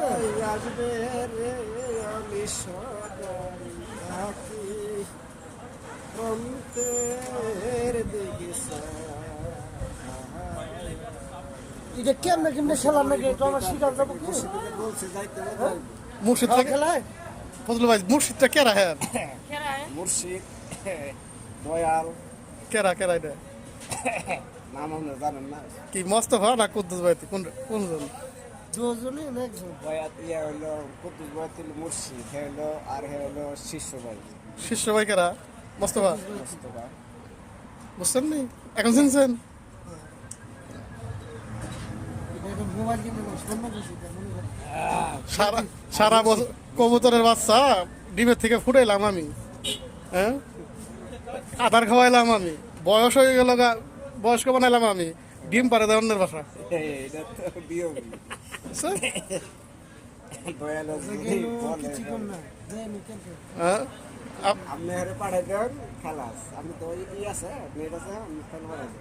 না আসবে রে আমি সদাই থাকি অন্তের দিকে এটা কেমনে কেমনে খেলার নাকি এটা আমার শিকার যাবো কি বলছে যাইতে মুর্শিদ খেলায় ফজলু ভাই মুর্শিদটা কেরা হ্যাঁ মুর্শিদ দয়াল কেরা কেরা এটা নাম আমরা জানেন না কি মোস্তফা না কুদ্দুস ভাই কোনজন দুজনই না একজন বয়াত ইয়া হলো কুতুব বয়াত মুর্শিদ হে হলো আর হে হলো শিষ্য ভাই শিষ্য ভাই কেরা মোস্তফা মোস্তফা বুঝছেন নি এখন শুনছেন এটা মোবাইল কিনে না সামনে বসে সারা সারা বছর কবুতরের বাচ্চা ডিমের থেকে ফুটাইলাম আমি হ্যাঁ আধার খাওয়াইলাম আমি বয়স হয়ে গেল বয়স্ক বানাইলাম আমি ডিম পারে দেয় অন্যের বাসা এটা তো বিয়োগ বুঝছেন? দয়াল কিছু কর না দেয়নি কেন হ্যাঁ আপনি হারে পাঠাই দেন খেলাস আমি তো ই আছে নেট আছে আমি খেলবার আছে